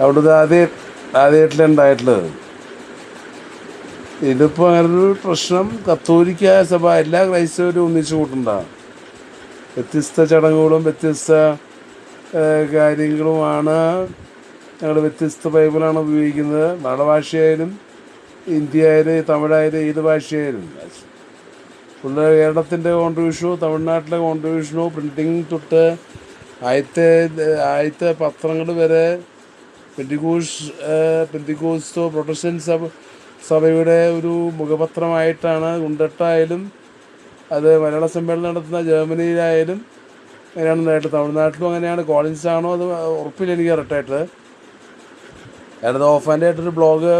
അവിടുത്തെ ആദ്യമായിട്ടില്ല ഉണ്ടായിട്ടുള്ളത്. ഇതിപ്പോൾ അങ്ങനൊരു പ്രശ്നം കത്തോലിക്ക സഭ എല്ലാ ക്രൈസ്തവരും ഒന്നിച്ചു കൂട്ടുണ്ടാകും. വ്യത്യസ്ത ചടങ്ങുകളും വ്യത്യസ്ത കാര്യങ്ങളുമാണ്. ഞങ്ങൾ വ്യത്യസ്ത ബൈബിളാണ് ഉപയോഗിക്കുന്നത്. മലയാള ഭാഷയായാലും ഹിന്ദി ആയാലും തമിഴായാലും ഏത് ഭാഷയായാലും. ഫുള്ള് കേരളത്തിൻ്റെ കോൺട്രിബ്യൂഷനോ തമിഴ്നാട്ടിലെ കോൺട്രിബ്യൂഷനോ പ്രിൻറ്റിങ് തൊട്ട് ആദ്യത്തെ പത്രങ്ങൾ വരെ പെന്തിക്കോസ്തോ പ്രൊട്ടസ്റ്റന്റ് സഭയുടെ ഒരു മുഖപത്രമായിട്ടാണ്. ഗുണ്ടട്ടായാലും അത് മലയാള സമ്മേളനം നടത്തുന്ന ജർമ്മനിയിലായാലും അങ്ങനെയാണ് ഉണ്ടായിട്ട്. തമിഴ്നാട്ടിലും അങ്ങനെയാണ്. കോളിൻസ് ആണോ അത് ഉറപ്പില്ല എനിക്ക് കറക്റ്റായിട്ട്. ഞാനത് ഓഫാൻ്റെ ആയിട്ടൊരു ബ്ലോഗ്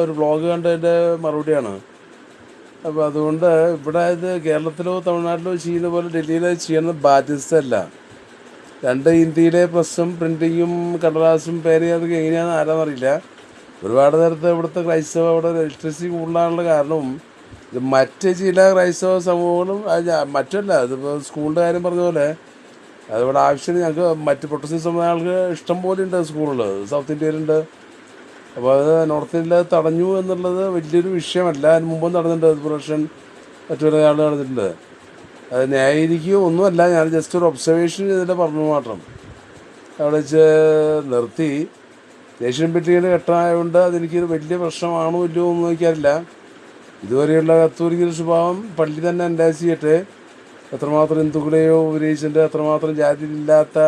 കണ്ടതിൻ്റെ മറുപടിയാണ്. അപ്പോൾ അതുകൊണ്ട് ഇവിടെ ഇത് കേരളത്തിലോ തമിഴ്നാട്ടിലോ ചെയ്യുന്ന പോലെ ഡൽഹിയിൽ ചെയ്യുന്നത് ബാധ്യസ്ഥല്ല. രണ്ട് ഇന്ത്യയിലെ പ്രസ്സും പ്രിൻറ്റിങ്ങും കടലാസും പേനയും അതൊക്കെ എങ്ങനെയാണെന്ന് ആരാന്നറിയില്ല. ഒരുപാട് നേരത്തെ ഇവിടുത്തെ ക്രൈസ്തവ അവിടെ ഇലക്ട്രിസിറ്റി കൂടുതലാണുള്ള കാരണവും ഇത് മറ്റ് ചില ക്രൈസ്തവ സമൂഹങ്ങളും മറ്റല്ല. ഇതിപ്പോൾ സ്കൂളിൻ്റെ കാര്യം പറഞ്ഞ പോലെ അതിവിടെ ആവശ്യത്തിന് ഞങ്ങൾക്ക് മറ്റ് പ്രൊട്ടസ്റ്റന്റ് സമുദായങ്ങൾക്ക് ഇഷ്ടം പോലെ ഉണ്ട് സ്കൂളുകൾ. സൗത്ത് ഇന്ത്യയിലുണ്ട്. അപ്പോൾ അത് നോർത്ത് ഇന്ത്യയിൽ തടഞ്ഞു എന്നുള്ളത് വലിയൊരു വിഷയമല്ല. അതിന് മുമ്പും നടന്നിട്ടുണ്ട്. പ്രൊട്ടക്ഷൻ മറ്റൊരു ആൾ നടന്നിട്ടുണ്ട്. അത് ന്യായീകരിക്കുകയോ ഒന്നുമല്ല. ഞാൻ ജസ്റ്റ് ഒരു ഒബ്സർവേഷൻ ഇതിൽ പറഞ്ഞു മാത്രം. അവിടെ വെച്ച് നിർത്തി. ദേശീയം പറ്റിയുടെ ഘട്ടമായതുകൊണ്ട് അതെനിക്കൊരു വലിയ പ്രശ്നമാണോ ഇല്ലയോ എന്ന് നോക്കിയാറില്ല. ഇതുവരെയുള്ള കത്തോലിക്കൽ സ്വഭാവം പള്ളി തന്നെ അൻഡാസ് ചെയ്യട്ടെ. എത്രമാത്രം ഹിന്ദുക്കളെയോ ഉപദേശിച്ചിട്ട് എത്രമാത്രം ജാതിയിലില്ലാത്ത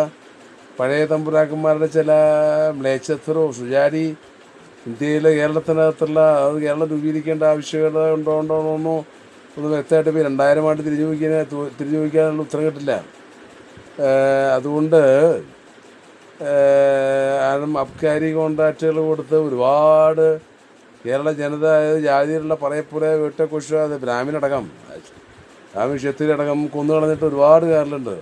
പഴയ തമ്പുരാക്കന്മാരുടെ ചില മ്ലേച്ഛത്തരോ സുജാരി ഇന്ത്യയിലെ കേരളത്തിനകത്തുള്ള അത് കേരളം രൂപീകരിക്കേണ്ട ആവശ്യകത ഉണ്ടോ ഒന്ന് വ്യക്തമായിട്ട് ഇപ്പോൾ 2000 ആണ്ട് തിരിഞ്ഞു നോക്കാനുള്ള ഉത്തരം കിട്ടില്ല. അതുകൊണ്ട് അബ്കാരി കോൺട്രാക്റ്റുകൾ കൊടുത്ത് ഒരുപാട് കേരള ജനത ജാതിയിലുള്ള പറയപ്പുര വീട്ടക്കുഷ അത് ബ്രാഹ്മിനടക്കം ക്ഷത്രിയടക്കം കൊന്നു കളഞ്ഞിട്ട് ഒരുപാട് കേരളമുണ്ട്.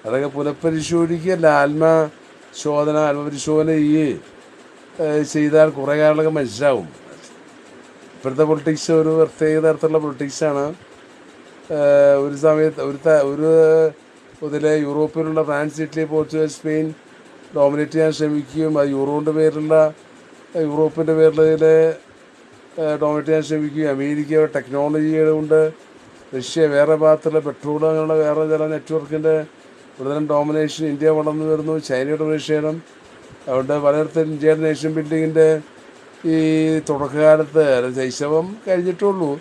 അതൊക്കെ പുനഃപരിശോധിക്കുകയല്ല, ആത്മപരിശോധന ചെയ്താൽ കുറേ കാലമൊക്കെ മനസ്സിലാവും. ഇപ്പോഴത്തെ പൊളിറ്റിക്സ് ഒരു പ്രത്യേക തരത്തിലുള്ള പൊളിറ്റിക്സാണ്. ഒരു സമയത്ത് ഇതിലെ യൂറോപ്പിലുള്ള France, Italy, Portugal, Spain dominate ചെയ്യാൻ ശ്രമിക്കുകയും അത് യൂറോപ്പിൻ്റെ പേരിൽ ഡോമിനേറ്റ് ചെയ്യാൻ ശ്രമിക്കുകയും അമേരിക്ക ടെക്നോളജിയുടെ കൊണ്ട് റഷ്യ വേറെ ഭാഗത്തുള്ള പെട്രോൾ അങ്ങനെയുള്ള വേറെ ചില നെറ്റ്വർക്കിൻ്റെ ഒരുതരം ഡോമിനേഷൻ ഇന്ത്യ വളർന്നു വരുന്നു. ചൈനയുടെ പ്രതിഷേധം. അതുകൊണ്ട് പലയിടത്തും ഇന്ത്യയുടെ നേഷൻ ബിൽഡിങ്ങിൻ്റെ ഈ തുടക്കകാലത്ത് ശൈശവം കഴിഞ്ഞിട്ടുള്ളൂ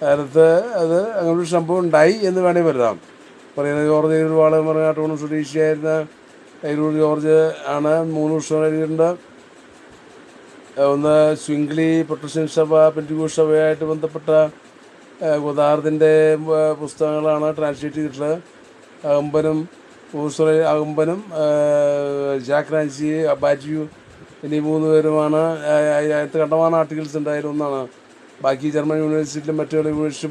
കാലത്ത് അത് അങ്ങനൊരു സംഭവം ഉണ്ടായി എന്ന് വേണമെങ്കിൽ പറയാം. പറയുന്നത് ജോർജ് അയ്യൂർ പറഞ്ഞാട്ടോണം സ്വദേശിയായിരുന്ന അയ്യൂർ ജോർജ് ആണ് 3 വർഷം കഴിഞ്ഞിട്ടുണ്ട്. ഒന്ന് സ്വിംഗ്ലി പ്രൊട്ടസ്റ്റന്റ് സഭ പെന്തിക്കോസ്ത് സഭയായിട്ട് ബന്ധപ്പെട്ട ഗോദാർദിൻ്റെ പുസ്തകങ്ങളാണ് ട്രാൻസ്ലേറ്റ് ചെയ്തിട്ടുള്ളത്. അകമ്പനും ജാക്ക് റാൻസി അബാറ്റിയു എന്നീ 3 പേരുമാണ്. അതിനകത്ത് കണ്ടമാനം ആർട്ടിക്കിൾസ് ഉണ്ടായിരുന്നു ഒന്നാണ്. ബാക്കി ജർമ്മൻ യൂണിവേഴ്സിറ്റിയിലും മറ്റു യൂണിവേഴ്സിറ്റി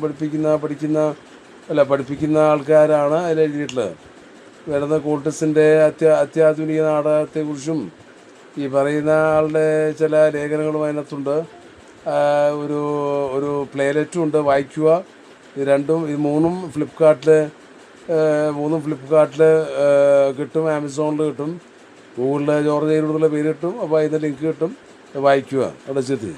പഠിപ്പിക്കുന്ന ആൾക്കാരാണ് അതിൽ എഴുതിയിട്ടുള്ളത്. വരുന്ന കോൾട്ടസിൻ്റെ അത്യാധുനിക നാടകത്തെക്കുറിച്ചും ഈ പറയുന്ന ആളുടെ ചില ലേഖനങ്ങളും അതിനകത്തുണ്ട്. ഒരു പ്ലേലെറ്റും ഉണ്ട്, വായിക്കുക. ഇത് മൂന്നും ഫ്ലിപ്കാർട്ടിൽ കിട്ടും, ആമസോണിൽ കിട്ടും, ഗൂഗിളിൽ ജോർജ് അയ്യൂർ പേര് കിട്ടും. അപ്പോൾ അതിൻ്റെ ലിങ്ക് കിട്ടും, വായിക്കുക. അവിടെ ചെത്തി